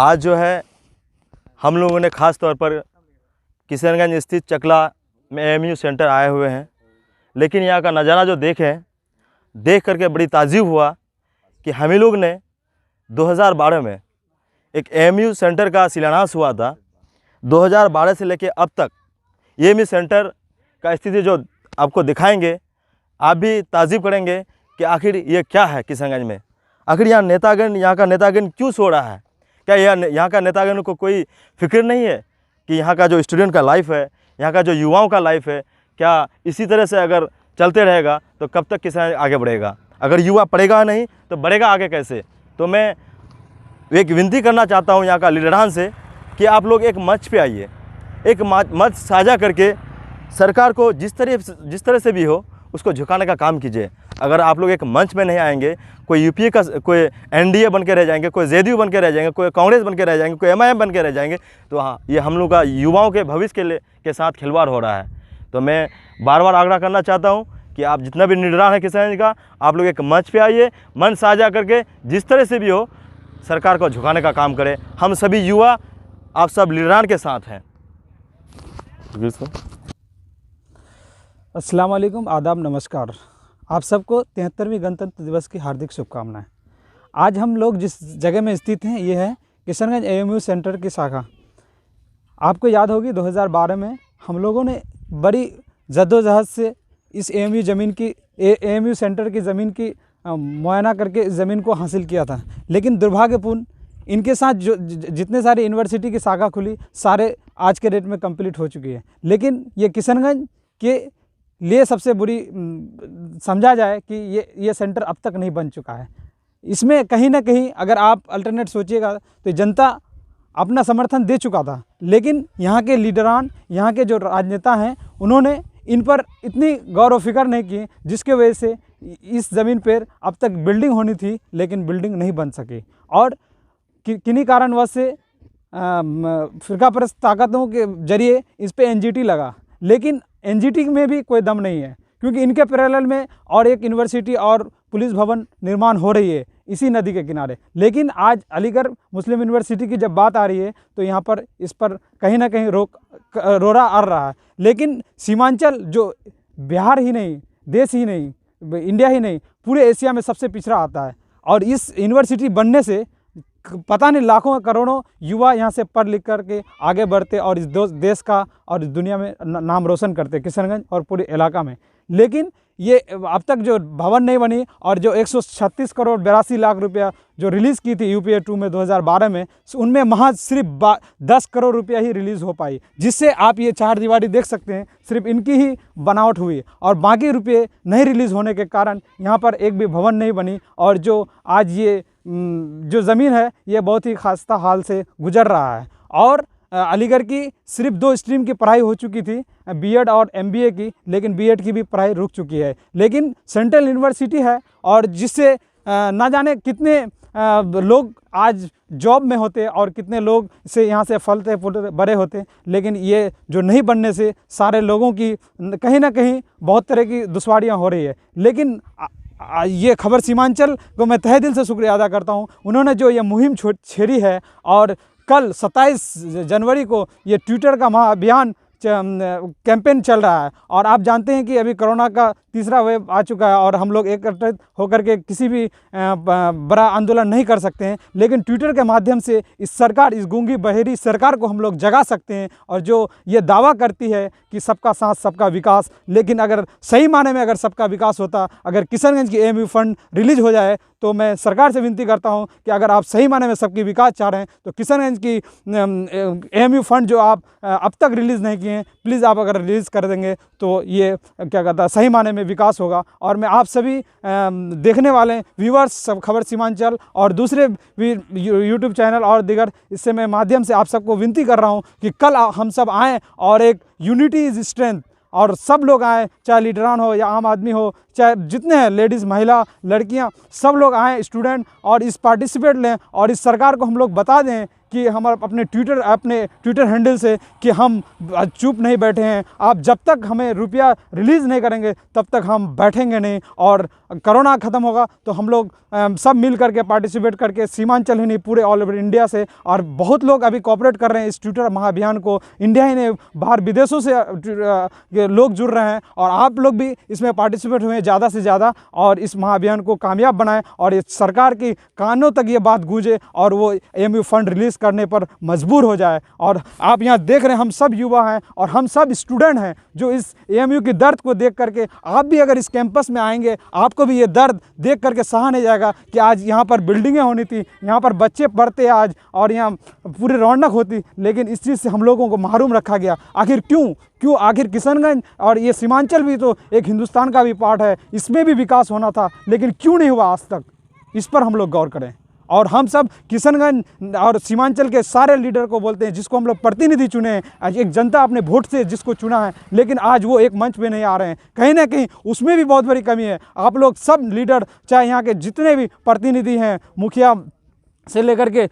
आज जो है हम लोगों ने ख़ास तौर पर किशनगंज स्थित चकला में एएमयू सेंटर आए हुए हैं, लेकिन यहाँ का नज़ारा जो देख करके बड़ी ताज्जुब हुआ कि हम ही लोग ने 2012 में एक एएमयू सेंटर का शिलान्यास हुआ था। 2012 से लेकर अब तक एएमयू सेंटर का स्थिति जो आपको दिखाएंगे, आप भी ताज्जुब करेंगे कि आखिर ये क्या है किशनगंज में। आखिर यहाँ का नेतागण क्यों सो रहा है? क्या यहाँ का नेतागण को कोई फिक्र नहीं है कि यहाँ का जो स्टूडेंट का लाइफ है, यहाँ का जो युवाओं का लाइफ है, क्या इसी तरह से अगर चलते रहेगा तो कब तक किसान आगे बढ़ेगा? अगर युवा पढ़ेगा नहीं तो बढ़ेगा आगे कैसे? तो मैं एक विनती करना चाहता हूँ यहाँ का लीडरान से कि आप लोग एक मंच पे आइए, एक मंच साझा करके सरकार को जिस तरह से भी हो उसको झुकाने का काम कीजिए। अगर आप लोग एक मंच में नहीं आएंगे, कोई यूपीए का, कोई एनडीए बन के रह जाएंगे, कोई जेडीयू बन के रह जाएंगे, कोई कांग्रेस बन के रह जाएंगे, कोई एमआईएम बन के रह जाएंगे, तो हाँ, ये हम लोग का युवाओं के भविष्य के साथ खिलवाड़ हो रहा है। तो मैं बार बार आग्रह करना चाहता हूँ कि आप जितना भी निगरान है किसान का, आप लोग एक मंच पे आइए, मंच साझा करके जिस तरह से भी हो सरकार को झुकाने का काम करें। हम सभी युवा आप सब लीडरान के साथ हैं। अस्सलाम वालेकुम, आदाब, नमस्कार। आप सबको 73वीं गणतंत्र दिवस की हार्दिक शुभकामनाएं। आज हम लोग जिस जगह में स्थित हैं ये है किशनगंज एएमयू सेंटर की शाखा। आपको याद होगी 2012 में हम लोगों ने बड़ी जद्दोजहद से इस एएमयू सेंटर की ज़मीन की मुआयना करके इस ज़मीन को हासिल किया था। लेकिन दुर्भाग्यपूर्ण इनके साथ जो जितने सारे यूनिवर्सिटी की शाखा खुली सारे आज के डेट में कंप्लीट हो चुकी है। लेकिन ये किशनगंज के लिए सबसे बुरी समझा जाए कि ये सेंटर अब तक नहीं बन चुका है। इसमें कहीं ना कहीं अगर आप अल्टरनेट सोचिएगा तो जनता अपना समर्थन दे चुका था, लेकिन यहाँ के लीडरान, यहाँ के जो राजनेता हैं, उन्होंने इन पर इतनी गौर व फिक्र नहीं की, जिसके वजह से इस ज़मीन पर अब तक बिल्डिंग होनी थी लेकिन बिल्डिंग नहीं बन सकी। और किन्हीं कारणवश से फ़िरकापरस्त ताकतों के जरिए इस पर एनजीटी लगा, लेकिन एनजीटी में भी कोई दम नहीं है, क्योंकि इनके पैरेलल में और एक यूनिवर्सिटी और पुलिस भवन निर्माण हो रही है इसी नदी के किनारे। लेकिन आज अलीगढ़ मुस्लिम यूनिवर्सिटी की जब बात आ रही है तो यहाँ पर इस पर कहीं ना कहीं रोरा आ रहा है। लेकिन सीमांचल जो बिहार ही नहीं, देश ही नहीं, इंडिया ही नहीं, पूरे एशिया में सबसे पिछड़ा आता है। और इस यूनिवर्सिटी बनने से पता नहीं लाखों करोड़ों युवा यहाँ से पढ़ लिख करके आगे बढ़ते और इस देश का और इस दुनिया में नाम रोशन करते, किशनगंज और पूरे इलाका में। लेकिन ये अब तक जो भवन नहीं बनी और जो 136 करोड़ 82 लाख रुपया जो रिलीज़ की थी यूपीए 2 में 2012 में, उनमें महज सिर्फ 10 करोड़ रुपया ही रिलीज़ हो पाई, जिससे आप ये चार दीवारी देख सकते हैं, सिर्फ इनकी ही बनावट हुई और बाकी रुपये नहीं रिलीज़ होने के कारण यहाँ पर एक भी भवन नहीं बनी। और जो आज ये जो ज़मीन है ये बहुत ही खस्ता हाल से गुजर रहा है। और अलीगढ़ की सिर्फ 2 स्ट्रीम की पढ़ाई हो चुकी थी, बीएड और एमबीए की, लेकिन बीएड की भी पढ़ाई रुक चुकी है। लेकिन सेंट्रल यूनिवर्सिटी है और जिससे ना जाने कितने लोग आज जॉब में होते और कितने लोग से यहाँ से फलते फूलते बड़े होते। लेकिन ये जो नहीं बनने से सारे लोगों की कहीं ना कहीं बहुत तरह की दुश्वारियाँ हो रही है। लेकिन ये खबर सीमांचल को मैं तहे दिल से शुक्रिया अदा करता हूँ, उन्होंने जो ये मुहिम छेड़ी है। और कल 27 जनवरी को ये ट्विटर का महाअभियान कैंपेन चल रहा है और आप जानते हैं कि अभी कोरोना का तीसरा वेव आ चुका है और हम लोग एकत्रित होकर के किसी भी बड़ा आंदोलन नहीं कर सकते हैं। लेकिन ट्विटर के माध्यम से इस गूंगी बहेरी सरकार को हम लोग जगा सकते हैं। और जो ये दावा करती है कि सबका साथ सबका विकास, लेकिन अगर सही माने में अगर सबका विकास होता, अगर किशनगंज की एएमयू फंड रिलीज हो जाए, तो मैं सरकार से विनती करता हूं कि अगर आप सही माने में सबकी विकास चाह रहे हैं तो किशनगंज की एएमयू फंड जो आप अब तक रिलीज़ नहीं किए हैं, प्लीज़ आप अगर रिलीज़ कर देंगे तो ये क्या कहता है सही माने में विकास होगा। और मैं आप सभी देखने वाले व्यूअर्स, सब खबर सीमांचल और दूसरे भी यूट्यूब चैनल और दीगर, इससे मैं माध्यम से आप सबको विनती कर रहा हूँ कि कल हम सब आएँ और एक यूनिटी इज़ स्ट्रेंथ और सब लोग आएँ, चाहे लीडरान हो या आम आदमी हो, चाहे जितने हैं लेडीज़, महिला, लड़कियां, सब लोग आएँ स्टूडेंट और इस पार्टिसिपेट लें और इस सरकार को हम लोग बता दें कि हम अपने ट्विटर हैंडल से कि हम चुप नहीं बैठे हैं। आप जब तक हमें रुपया रिलीज़ नहीं करेंगे तब तक हम बैठेंगे नहीं, और कोरोना ख़त्म होगा तो हम लोग सब मिल करके पार्टिसिपेट करके सीमांचल ही नहीं पूरे ऑल ओवर इंडिया से, और बहुत लोग अभी कोऑपरेट कर रहे हैं इस ट्विटर महाअभियान को, इंडिया ही नहीं बाहर विदेशों से लोग जुड़ रहे हैं, और आप लोग भी इसमें पार्टिसिपेट हुए ज़्यादा से ज़्यादा और इस महाअभियान को कामयाब बनाएं और इस सरकार की कानों तक ये बात गूंजे और वो AMU फंड रिलीज़ करने पर मजबूर हो जाए। और आप यहाँ देख रहे हैं हम सब युवा हैं और हम सब स्टूडेंट हैं जो इस AMU की दर्द को देख करके, आप भी अगर इस कैंपस में आएंगे आपको भी ये दर्द देख करके सहा नहीं जाएगा कि आज यहाँ पर बिल्डिंगें होनी थी, यहाँ पर बच्चे पढ़ते आज और यहाँ पूरी रौनक होती, लेकिन इस चीज़ से हम लोगों को महरूम रखा गया। आखिर क्यों आखिर किशनगंज और ये सीमांचल भी तो एक हिंदुस्तान का भी पार्ट है, इसमें भी विकास होना था, लेकिन क्यों नहीं हुआ आज तक, इस पर हम लोग गौर करें। और हम सब किशनगंज और सीमांचल के सारे लीडर को बोलते हैं जिसको हम लोग प्रतिनिधि चुने हैं, आज एक जनता अपने वोट से जिसको चुना है, लेकिन आज वो एक मंच पे नहीं आ रहे हैं, कहीं ना कहीं उसमें भी बहुत बड़ी कमी है। आप लोग सब लीडर, चाहे यहाँ के जितने भी प्रतिनिधि हैं, मुखिया से लेकर के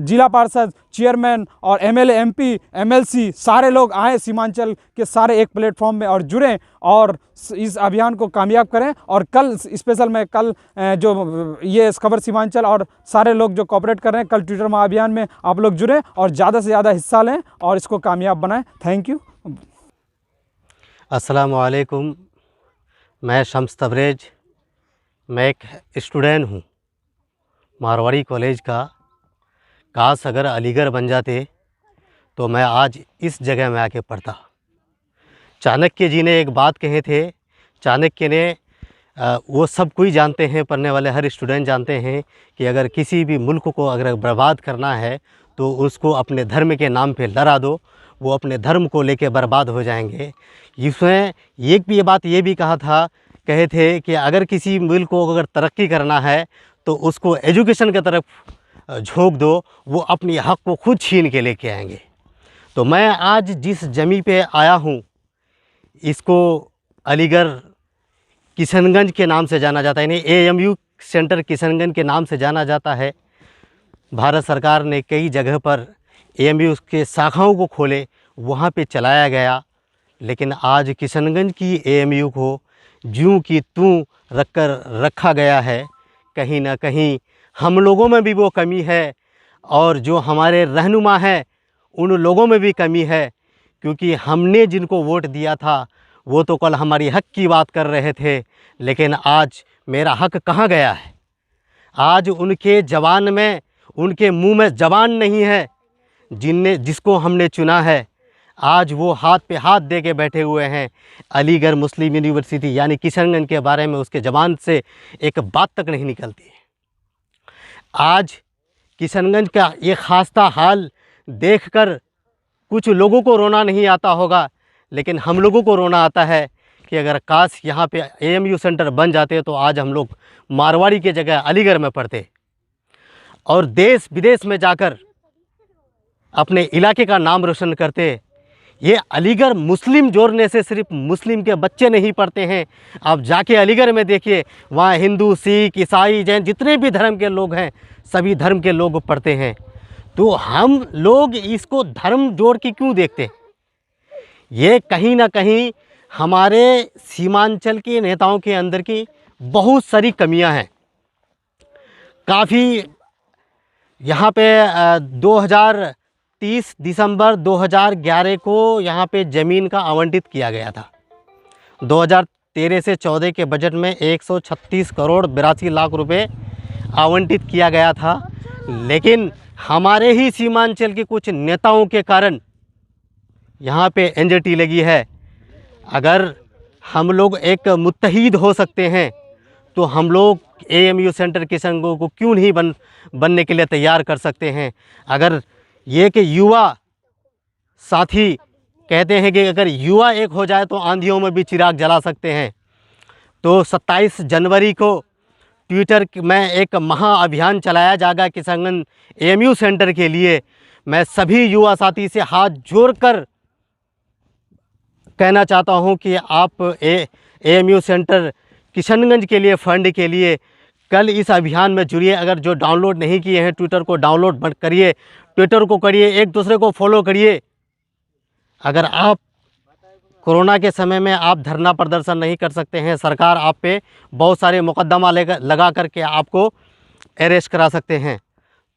जिला पार्षद, चेयरमैन और MLA, MP, MLC, सारे लोग आए सीमांचल के सारे एक प्लेटफॉर्म में और जुड़ें और इस अभियान को कामयाब करें। और कल स्पेशल में कल जो ये खबर सीमांचल और सारे लोग जो कोऑपरेट कर रहे हैं, कल ट्विटर महाअभियान में आप लोग जुड़ें और ज़्यादा से ज़्यादा हिस्सा लें और इसको कामयाब बनाएं। Thank you. अस्सलाम वालेकुम, मैं शम्स तबरेज़, मैं एक स्टूडेंट हूँ मारवाड़ी कॉलेज का। काश अगर अलीगढ़ बन जाते तो मैं आज इस जगह में आके पढ़ता। चाणक्य जी ने एक बात कहे थे, चाणक्य ने वो सब कोई जानते हैं, पढ़ने वाले हर स्टूडेंट जानते हैं कि अगर किसी भी मुल्क को अगर बर्बाद करना है तो उसको अपने धर्म के नाम पे लड़ा दो, वो अपने धर्म को लेके बर्बाद हो जाएंगे। इसमें एक भी ये बात ये भी कहे थे कि अगर किसी मुल्क को अगर तरक्की करना है तो उसको एजुकेशन की तरफ झोंक दो, वो अपनी हक़ को खुद छीन के लेके आएंगे। तो मैं आज जिस जमी पे आया हूँ इसको अलीगढ़ किशनगंज के नाम से जाना जाता है, यानी AMU सेंटर किशनगंज के नाम से जाना जाता है। भारत सरकार ने कई जगह पर AMU के शाखाओं को खोले, वहाँ पे चलाया गया, लेकिन आज किशनगंज की AMU को ज्यों की त्यों रखा गया है। कहीं ना कहीं हम लोगों में भी वो कमी है और जो हमारे रहनुमा हैं उन लोगों में भी कमी है, क्योंकि हमने जिनको वोट दिया था वो तो कल हमारी हक़ की बात कर रहे थे, लेकिन आज मेरा हक़ कहाँ गया है? आज उनके जवान में, उनके मुंह में ज़बान नहीं है। जिसको हमने चुना है आज वो हाथ पे हाथ दे के बैठे हुए हैं। अलीगढ़ मुस्लिम यूनिवर्सिटी यानी किशनगंज के बारे में उसके ज़बान से एक बात तक नहीं निकलती। आज किशनगंज का ये खास्ता हाल देखकर कुछ लोगों को रोना नहीं आता होगा, लेकिन हम लोगों को रोना आता है कि अगर काश यहाँ पे AMU सेंटर बन जाते तो आज हम लोग मारवाड़ी के जगह अलीगढ़ में पढ़ते और देश विदेश में जाकर अपने इलाके का नाम रोशन करते। ये अलीगढ़ मुस्लिम जोड़ने से सिर्फ मुस्लिम के बच्चे नहीं पढ़ते हैं। आप जाके अलीगढ़ में देखिए, वहाँ हिंदू, सिख, ईसाई, जैन जितने भी धर्म के लोग हैं सभी धर्म के लोग पढ़ते हैं। तो हम लोग इसको धर्म जोड़ के क्यों देखते? ये कहीं ना कहीं हमारे सीमांचल के नेताओं के अंदर की बहुत सारी कमियां हैं। काफ़ी यहाँ पे 2030 दिसंबर 2011 को यहाँ पे ज़मीन का आवंटित किया गया था। 2013 से 14 के बजट में 136 करोड़ 82 लाख रुपए आवंटित किया गया था, लेकिन हमारे ही सीमांचल के कुछ नेताओं के कारण यहाँ पे NJT लगी है। अगर हम लोग एक मुत्तहिद हो सकते हैं तो हम लोग AMU सेंटर किशनगंज को क्यों नहीं बनने के लिए तैयार कर सकते हैं। अगर ये कि युवा साथी कहते हैं कि अगर युवा एक हो जाए तो आंधियों में भी चिराग जला सकते हैं, तो 27 जनवरी को ट्विटर में एक महाअभियान चलाया जाएगा किशनगंज AMU सेंटर के लिए। मैं सभी युवा साथी से हाथ जोड़कर कहना चाहता हूं कि आप AMU सेंटर किशनगंज के लिए फंड के लिए कल इस अभियान में जुड़िए। अगर जो डाउनलोड नहीं किए हैं ट्विटर को डाउनलोड करिए, ट्विटर को करिए, एक दूसरे को फॉलो करिए। अगर आप कोरोना के समय में आप धरना प्रदर्शन नहीं कर सकते हैं, सरकार आप पे बहुत सारे मुकदमा लगा करके आपको अरेस्ट करा सकते हैं,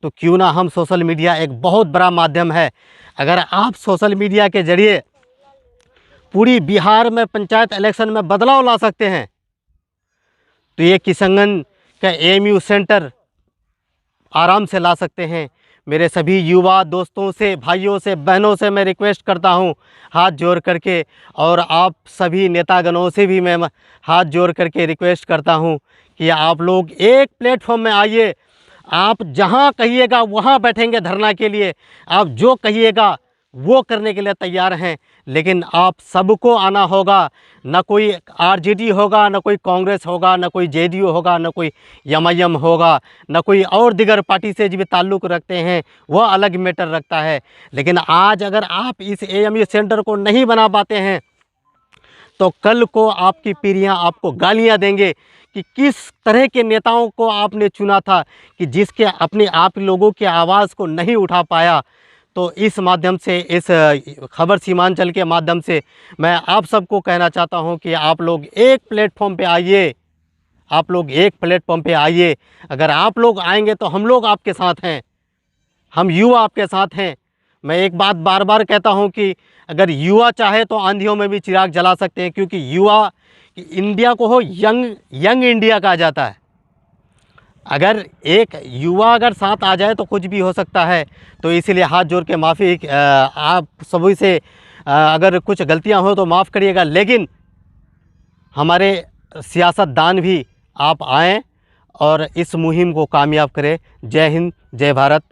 तो क्यों ना हम सोशल मीडिया एक बहुत बड़ा माध्यम है। अगर आप सोशल मीडिया के ज़रिए पूरी बिहार में पंचायत इलेक्शन में बदलाव ला सकते हैं, तो ये किशनगंज का AMU सेंटर आराम से ला सकते हैं। मेरे सभी युवा दोस्तों से, भाइयों से, बहनों से मैं रिक्वेस्ट करता हूं हाथ जोड़ करके, और आप सभी नेतागणों से भी मैं हाथ जोड़ करके रिक्वेस्ट करता हूं कि आप लोग एक प्लेटफॉर्म में आइए। आप जहां कहिएगा वहां बैठेंगे धरना के लिए, आप जो कहिएगा वो करने के लिए तैयार हैं, लेकिन आप सबको आना होगा। न कोई RJD होगा, न कोई कांग्रेस होगा, न कोई JDU होगा, न कोई MIM होगा, न कोई और दिगर पार्टी से भी ताल्लुक़ रखते हैं, वह अलग मैटर रखता है। लेकिन आज अगर आप इस AMU सेंटर को नहीं बना पाते हैं तो कल को आपकी पीढ़ियां आपको गालियां देंगे कि किस तरह के नेताओं को आपने चुना था कि जिसके अपने आप लोगों की आवाज़ को नहीं उठा पाया। तो इस माध्यम से, इस खबर सीमांचल के माध्यम से मैं आप सबको कहना चाहता हूं कि आप लोग एक प्लेटफॉर्म पे आइए, आप लोग एक प्लेटफॉर्म पे आइए। अगर आप लोग आएंगे तो हम लोग आपके साथ हैं, हम युवा आपके साथ हैं। मैं एक बात बार बार कहता हूं कि अगर युवा चाहे तो आंधियों में भी चिराग जला सकते हैं, क्योंकि युवा इंडिया को हो यंग इंडिया कहा जाता है। अगर एक युवा अगर साथ आ जाए तो कुछ भी हो सकता है। तो इसीलिए हाथ जोड़ के माफ़ी आप सभी से, अगर कुछ गलतियां हो तो माफ़ करिएगा, लेकिन हमारे सियासतदान भी आप आएँ और इस मुहिम को कामयाब करें। जय हिंद, जय भारत।